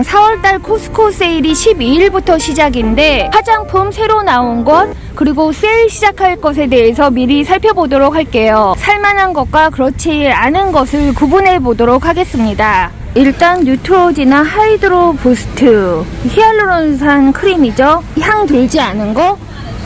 4월달 코스코 세일이 12일부터 시작인데 화장품 새로 나온 것 그리고 세일 시작할 것에 대해서 미리 살펴보도록 할게요. 살만한 것과 그렇지 않은 것을 구분해 보도록 하겠습니다. 일단 뉴트로지나 하이드로 부스트 히알루론산 크림이죠. 향 들지 않은 거,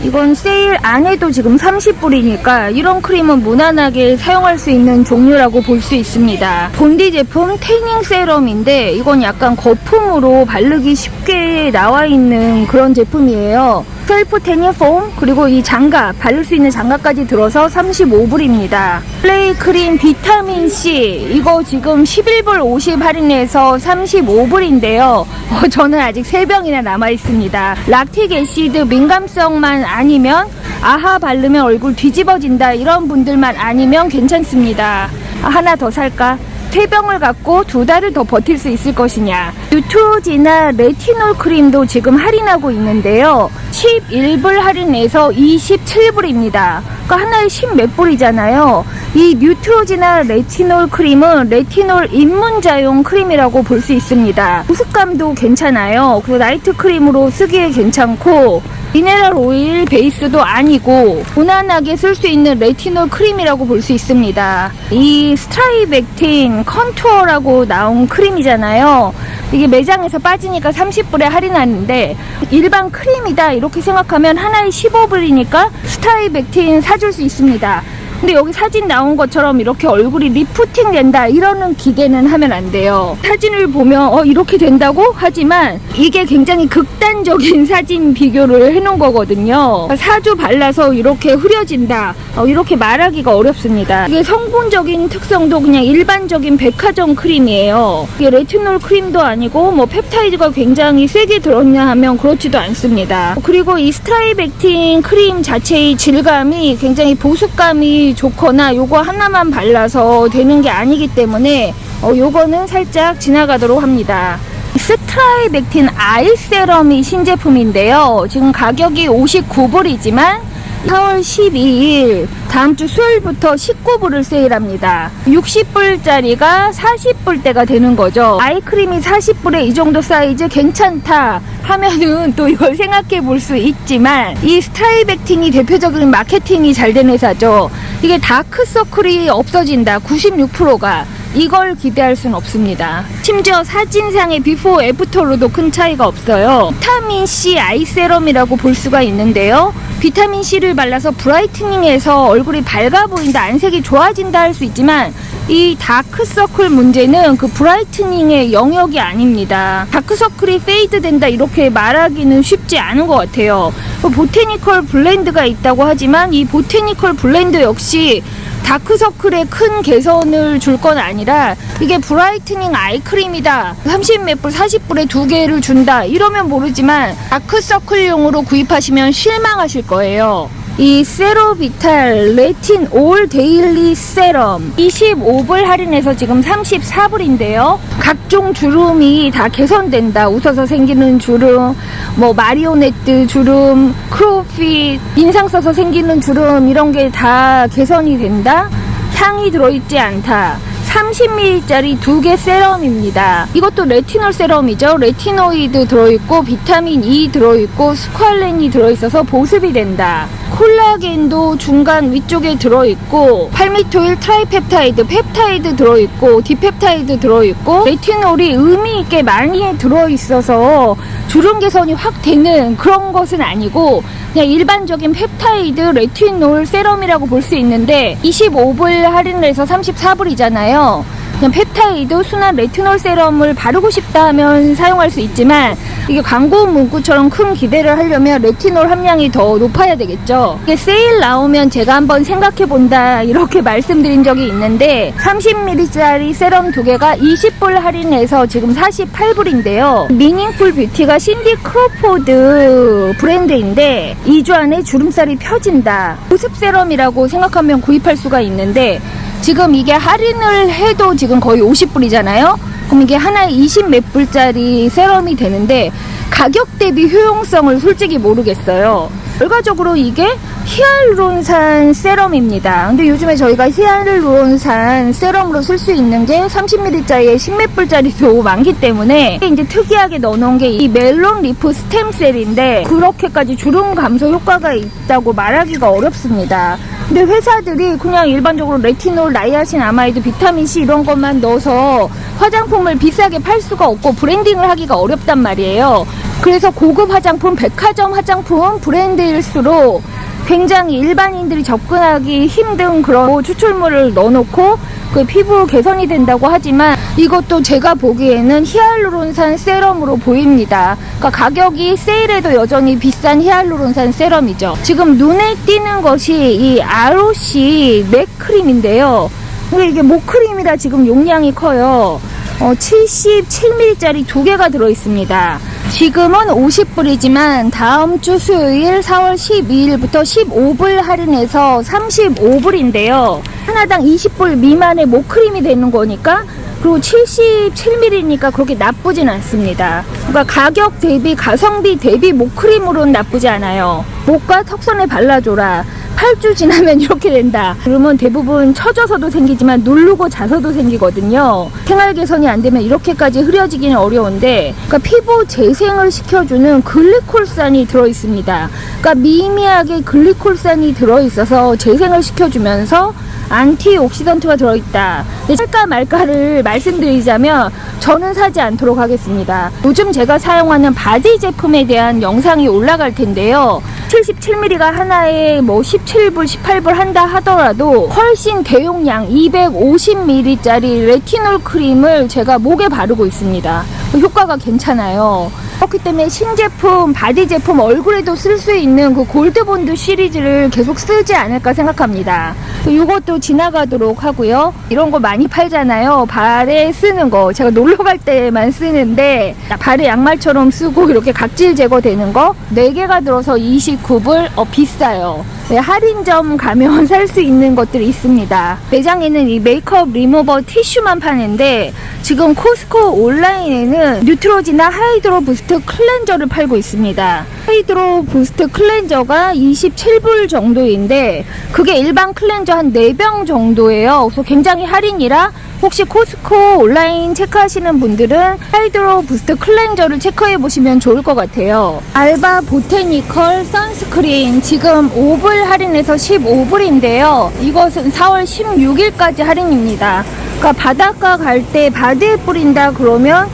이건 세일 안 해도 지금 30불이니까 이런 크림은 무난하게 사용할 수 있는 종류라고 볼 수 있습니다. 본디 제품 태닝 세럼인데 이건 약간 거품으로 바르기 쉽게 나와 있는 그런 제품이에요. 셀프 태닝 폼 그리고 이 장갑, 바를 수 있는 장갑까지 들어서 35불입니다. 플레이 크림 비타민C 이거 지금 11불 50 할인해서 35불인데요. 저는 아직 3병이나 남아있습니다. 락틱 애시드 민감성만 아니면 아하 바르면 얼굴 뒤집어진다 이런 분들만 아니면 괜찮습니다. 하나 더 살까? 3병을 갖고 2달을 더 버틸 수 있을 것이냐. 뉴트로지나 레티놀 크림도 지금 할인하고 있는데요. 11불 할인해서 27불입니다. 그러니까 하나에 10몇 불이잖아요. 이 뉴트로지나 레티놀 크림은 레티놀 입문자용 크림이라고 볼 수 있습니다. 보습감도 괜찮아요. 그리고 나이트 크림으로 쓰기에 괜찮고 미네랄 오일 베이스도 아니고 무난하게 쓸 수 있는 레티놀 크림이라고 볼 수 있습니다. 이 스트라이벡틴 컨투어라고 나온 크림이잖아요. 이게 매장에서 빠지니까 30불에 할인하는데 일반 크림이다 이렇게 생각하면 하나에 15불이니까 스트라이벡틴 사줄 수 있습니다. 근데 여기 사진 나온 것처럼 이렇게 얼굴이 리프팅 된다 이러는 기대는 하면 안 돼요. 사진을 보면 이렇게 된다고 하지만 이게 굉장히 극단적인 사진 비교를 해놓은 거거든요. 4주 발라서 이렇게 흐려진다 이렇게 말하기가 어렵습니다. 이게 성분적인 특성도 그냥 일반적인 백화점 크림이에요. 이게 레티놀 크림도 아니고 뭐 펩타이드가 굉장히 세게 들었냐 하면 그렇지도 않습니다. 그리고 이 스트라이벡틴 크림 자체의 질감이 굉장히 보습감이 좋거나 요거 하나만 발라서 되는 게 아니기 때문에 요거는 살짝 지나가도록 합니다. 스트라이벡틴 아이 세럼이 신제품인데요. 지금 가격이 59불이지만 4월 12일 다음주 수요일부터 19불을 세일합니다. 60불짜리가 40불대가 되는 거죠. 아이크림이 40불에 이 정도 사이즈 괜찮다 하면은 또 이걸 생각해 볼 수 있지만 이 스트라이벡틴이 대표적인 마케팅이 잘 된 회사죠. 이게 다크서클이 없어진다 96%가 이걸 기대할 순 없습니다. 심지어 사진상의 비포 애프터로도 큰 차이가 없어요. 비타민C 아이 세럼이라고 볼 수가 있는데요. 비타민C를 발라서 브라이트닝해서 얼굴이 밝아 보인다, 안색이 좋아진다 할 수 있지만 이 다크서클 문제는 그 브라이트닝의 영역이 아닙니다. 다크서클이 페이드 된다 이렇게 말하기는 쉽지 않은 것 같아요. 보테니컬 블렌드가 있다고 하지만 이 보테니컬 블렌드 역시 다크서클에 큰 개선을 줄 건 아니라 이게 브라이트닝 아이크림이다 30몇 불 40불에 2개를 준다 이러면 모르지만 다크서클용으로 구입하시면 실망하실 거예요. 이 세로비탈 레틴 올 데일리 세럼 25불 할인해서 지금 34불인데요. 각종 주름이 다 개선된다. 웃어서 생기는 주름, 뭐 마리오네트 주름, 크로핏, 인상 써서 생기는 주름 이런 게 다 개선이 된다. 향이 들어있지 않다. 30ml짜리 2개 세럼입니다. 이것도 레티놀 세럼이죠. 레티노이드 들어있고 비타민 E 들어있고 스퀄렌이 들어있어서 보습이 된다. 콜라겐도 중간 위쪽에 들어있고 팔미토일 트라이펩타이드, 펩타이드 들어있고 디펩타이드 들어있고 레티놀이 의미있게 많이 들어있어서 주름 개선이 확 되는 그런 것은 아니고 그냥 일반적인 펩타이드 레티놀 세럼이라고 볼 수 있는데 25불 할인을 해서 34불이잖아요. 그냥 펩타이드 순한 레티놀 세럼을 바르고 싶다 하면 사용할 수 있지만 이게 광고 문구처럼 큰 기대를 하려면 레티놀 함량이 더 높아야 되겠죠. 이게 세일 나오면 제가 한번 생각해 본다 이렇게 말씀드린 적이 있는데 30ml짜리 세럼 2개가 20불 할인해서 지금 48불인데요. 미닝풀 뷰티가 신디 크로포드 브랜드인데 2주 안에 주름살이 펴진다. 보습 세럼이라고 생각하면 구입할 수가 있는데 지금 이게 할인을 해도 지금 거의 50불이잖아요. 그럼 이게 하나에 20 몇 불짜리 세럼이 되는데 가격 대비 효용성을 솔직히 모르겠어요. 결과적으로 이게 히알루론산 세럼입니다. 근데 요즘에 저희가 히알루론산 세럼으로 쓸 수 있는 게 30ml짜리 10맷불짜리도 많기 때문에 이제 특이하게 넣어놓은 게 이 멜론 리프 스템셀인데 그렇게까지 주름 감소 효과가 있다고 말하기가 어렵습니다. 근데 회사들이 그냥 일반적으로 레티놀, 나이아신 아마이드, 비타민C 이런 것만 넣어서 화장품을 비싸게 팔 수가 없고 브랜딩을 하기가 어렵단 말이에요. 그래서 고급 화장품, 백화점 화장품 브랜드일수록 굉장히 일반인들이 접근하기 힘든 그런 추출물을 넣어놓고 그 피부 개선이 된다고 하지만 이것도 제가 보기에는 히알루론산 세럼으로 보입니다. 그러니까 가격이 세일해도 여전히 비싼 히알루론산 세럼이죠. 지금 눈에 띄는 것이 이 ROC 맥크림인데요. 근데 이게 목크림이라 지금 용량이 커요. 77ml짜리 2개가 들어있습니다. 지금은 50불이지만 다음 주 수요일 4월 12일부터 15불 할인해서 35불인데요. 하나당 20불 미만의 목크림이 되는 거니까 그리고 77ml니까 그렇게 나쁘진 않습니다. 그러니까 가격 대비 가성비 대비 목크림으로는 나쁘지 않아요. 목과 턱선에 발라줘라. 8주 지나면 이렇게 된다. 그러면 대부분 처져서도 생기지만 누르고 자서도 생기거든요. 생활 개선이 안 되면 이렇게까지 흐려지기는 어려운데 그러니까 피부 재생을 시켜주는 글리콜산이 들어있습니다. 그러니까 미미하게 글리콜산이 들어있어서 재생을 시켜주면서 안티옥시던트가 들어있다. 살까 말까를 말씀드리자면 저는 사지 않도록 하겠습니다. 요즘 제가 사용하는 바디 제품에 대한 영상이 올라갈 텐데요. 77ml가 하나에 뭐 17불, 18불 한다 하더라도 훨씬 대용량 250ml짜리 레티놀 크림을 제가 목에 바르고 있습니다. 효과가 괜찮아요. 그렇기 때문에 신제품, 바디 제품 얼굴에도 쓸 수 있는 그 골드본드 시리즈를 계속 쓰지 않을까 생각합니다. 이것도 지나가도록 하고요. 이런 거 많이 팔잖아요. 발에 쓰는 거. 제가 놀러 갈 때만 쓰는데 발에 양말처럼 쓰고 이렇게 각질 제거되는 거 4개가 들어서 29불. 비싸요. 네, 할인점 가면 살 수 있는 것들이 있습니다. 매장에는 이 메이크업 리무버 티슈만 파는데 지금 코스코 온라인에는 뉴트로지나 하이드로 부스트 클렌저를 팔고 있습니다. 하이드로 부스트 클렌저가 27불 정도인데 그게 일반 클렌저 한 4병 정도예요. 그래서 굉장히 할인이라 혹시 코스코 온라인 체크하시는 분들은 하이드로 부스트 클렌저를 체크해 보시면 좋을 것 같아요. 알바 보테니컬 선스크린 지금 5불 할인해서 15불인데요. 이것은 4월 16일까지 할인입니다. 그러니까 바닷가 갈 때 바디에 뿌린다 그러면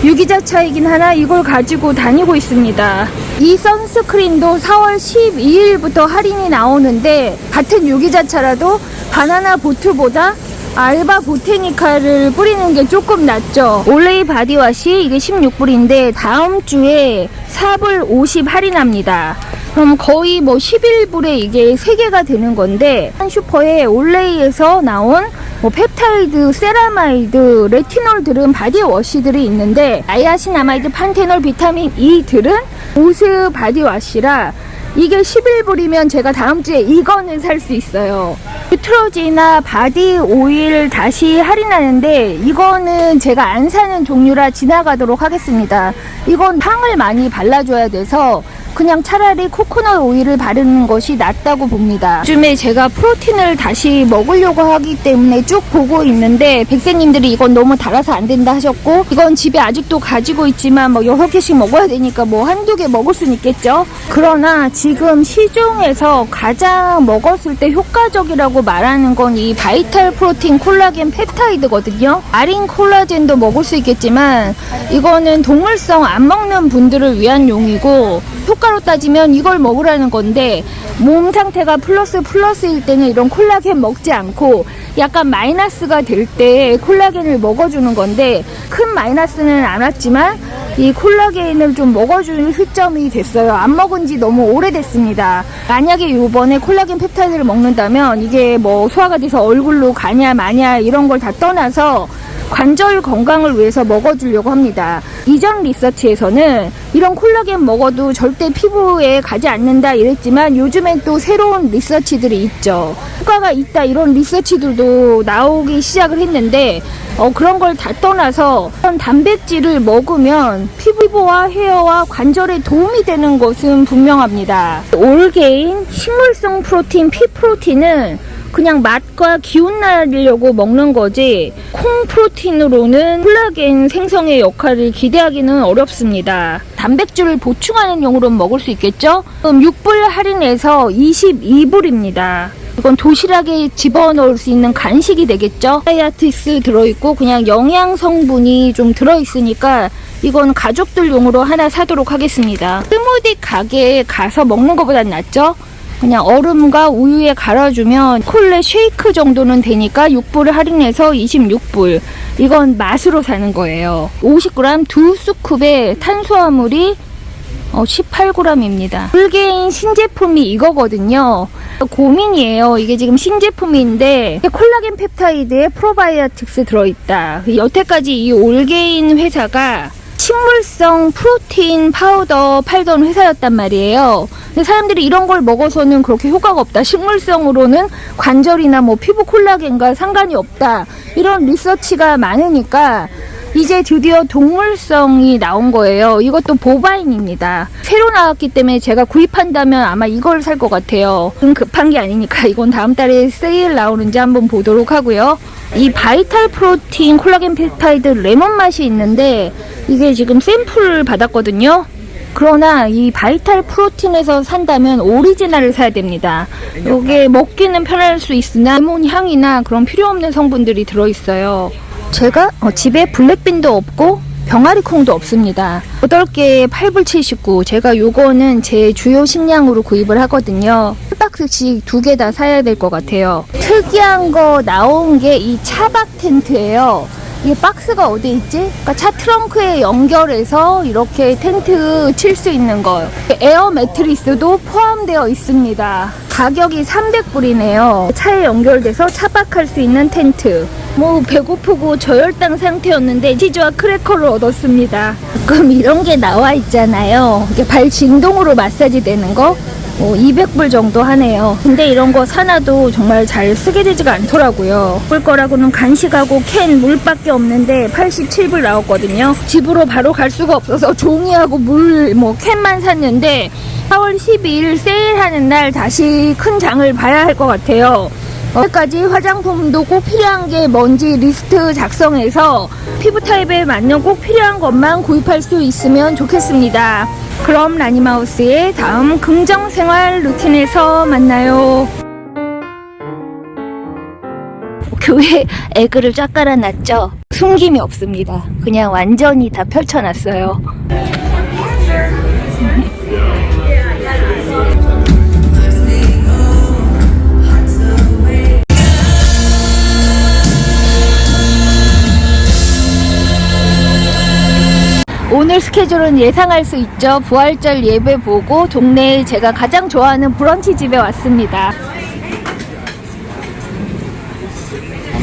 유기자차이긴 하나 이걸 가지고 다니고 있습니다. 이 선스크린도 4월 12일부터 할인이 나오는데 같은 유기자차라도 바나나 보트보다 알바 보테니카를 뿌리는 게 조금 낫죠. 올레이 바디워시 이게 16불인데 다음 주에 4불 50 할인합니다. 그럼 거의 뭐 11불에 이게 3개가 되는 건데 한 슈퍼에 올레이에서 나온 뭐 펩타이드, 세라마이드, 레티놀 들은 바디워시들이 있는데 나이아신아마이드, 판테놀, 비타민 E 들은 보스 바디워시라 이게 11불이면 제가 다음 주에 이거는 살 수 있어요. 뉴트로지나 바디 오일 다시 할인하는데 이거는 제가 안 사는 종류라 지나가도록 하겠습니다. 이건 탕을 많이 발라줘야 돼서 그냥 차라리 코코넛 오일을 바르는 것이 낫다고 봅니다. 요즘에 제가 프로틴을 다시 먹으려고 하기 때문에 쭉 보고 있는데 백세님들이 이건 너무 달아서 안 된다 하셨고 이건 집에 아직도 가지고 있지만 뭐 6개씩 먹어야 되니까 뭐 한두 개 먹을 수는 있겠죠. 그러나 지금 시중에서 가장 먹었을 때 효과적이라고 말하는 건 이 바이탈 프로틴 콜라겐 펩타이드거든요. 아린 콜라겐도 먹을 수 있겠지만 이거는 동물성 안 먹는 분들을 위한 용이고 효과로 따지면 이걸 먹으라는 건데 몸 상태가 플러스일 때는 이런 콜라겐 먹지 않고 약간 마이너스가 될 때 콜라겐을 먹어주는 건데 큰 마이너스는 안 왔지만 이 콜라겐을 좀 먹어주는 시점이 됐어요. 안 먹은 지 너무 오래됐습니다. 만약에 요번에 콜라겐 펩타이드를 먹는다면 이게 뭐 소화가 돼서 얼굴로 가냐 마냐 이런 걸 다 떠나서 관절 건강을 위해서 먹어주려고 합니다. 이전 리서치에서는 이런 콜라겐 먹어도 절대 피부에 가지 않는다 이랬지만 요즘엔 또 새로운 리서치들이 있죠. 효과가 있다 이런 리서치들도 나오기 시작을 했는데 그런 걸 다 떠나서 단백질을 먹으면 피부 피부와 헤어와 관절에 도움이 되는 것은 분명합니다. 올게인 식물성 프로틴 P프로틴은 그냥 맛과 기운 날리려고 먹는 거지 콩 프로틴으로는 콜라겐 생성의 역할을 기대하기는 어렵습니다. 단백질을 보충하는 용으로 먹을 수 있겠죠? 6불 할인해서 22불입니다. 이건 도시락에 집어넣을 수 있는 간식이 되겠죠? 다이아티스 들어있고 그냥 영양 성분이 좀 들어있으니까 이건 가족들용으로 하나 사도록 하겠습니다. 스무디 가게에 가서 먹는 것보단 낫죠? 그냥 얼음과 우유에 갈아주면 콜레 쉐이크 정도는 되니까 6불을 할인해서 26불. 이건 맛으로 사는 거예요. 50g 두 스쿱에 탄수화물이 18g입니다. 올게인 신제품이 이거거든요. 고민이에요. 이게 지금 신제품인데 콜라겐 펩타이드에 프로바이오틱스 들어있다. 여태까지 이 올게인 회사가 식물성 프로틴 파우더 팔던 회사였단 말이에요. 근데 사람들이 이런 걸 먹어서는 그렇게 효과가 없다. 식물성으로는 관절이나 뭐 피부 콜라겐과 상관이 없다. 이런 리서치가 많으니까 이제 드디어 동물성이 나온 거예요. 이것도 보바인입니다. 새로 나왔기 때문에 제가 구입한다면 아마 이걸 살 것 같아요. 급한 게 아니니까 이건 다음 달에 세일 나오는지 한번 보도록 하고요. 이 바이탈 프로틴 콜라겐 펩타이드 레몬 맛이 있는데 이게 지금 샘플을 받았거든요. 그러나 이 바이탈 프로틴에서 산다면 오리지널을 사야 됩니다. 이게 먹기는 편할 수 있으나 레몬 향이나 그런 필요 없는 성분들이 들어있어요. 제가 집에 블랙빈도 없고 병아리 콩도 없습니다. 8개에 8불 79. 제가 요거는 제 주요 식량으로 구입을 하거든요. 한 박스씩 2개 다 사야 될 것 같아요. 특이한 거 나온 게 이 차박 텐트예요. 이게 박스가 어디 있지? 그러니까 차 트렁크에 연결해서 이렇게 텐트 칠 수 있는 거. 에어 매트리스도 포함되어 있습니다. 가격이 300불이네요. 차에 연결돼서 차박할 수 있는 텐트. 뭐 배고프고 저혈당 상태였는데 치즈와 크래커를 얻었습니다. 가끔 이런 게 나와 있잖아요. 이게 발 진동으로 마사지 되는 거. 200불 정도 하네요. 근데 이런 거 사놔도 정말 잘 쓰게 되지가 않더라고요. 볼 거라고는 간식하고 캔 물밖에 없는데 87불 나왔거든요. 집으로 바로 갈 수가 없어서 종이하고 물 캔만 샀는데 4월 12일 세일하는 날 다시 큰 장을 봐야 할 것 같아요. 여기까지 화장품도 꼭 필요한 게 뭔지 리스트 작성해서 피부 타입에 맞는 꼭 필요한 것만 구입할 수 있으면 좋겠습니다. 그럼 라니마우스의 다음 긍정생활 루틴에서 만나요. 교회 에그를 쫙 깔아놨죠? 숨김이 없습니다. 그냥 완전히 다 펼쳐놨어요. 오늘 스케줄은 예상할 수 있죠. 부활절 예배 보고 동네에 제가 가장 좋아하는 브런치 집에 왔습니다.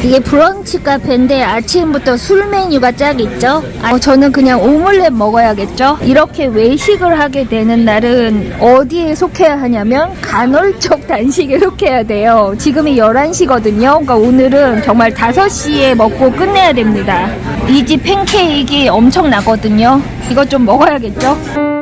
이게 브런치 카페인데 아침부터 술 메뉴가 쫙 있죠. 저는 그냥 오믈렛 먹어야겠죠. 이렇게 외식을 하게 되는 날은 어디에 속해야 하냐면 간헐적 단식에 속해야 돼요. 지금이 11시거든요. 그러니까 오늘은 정말 5시에 먹고 끝내야 됩니다. 이 집 팬케이크 엄청 나거든요. 이것 좀 먹어야겠죠.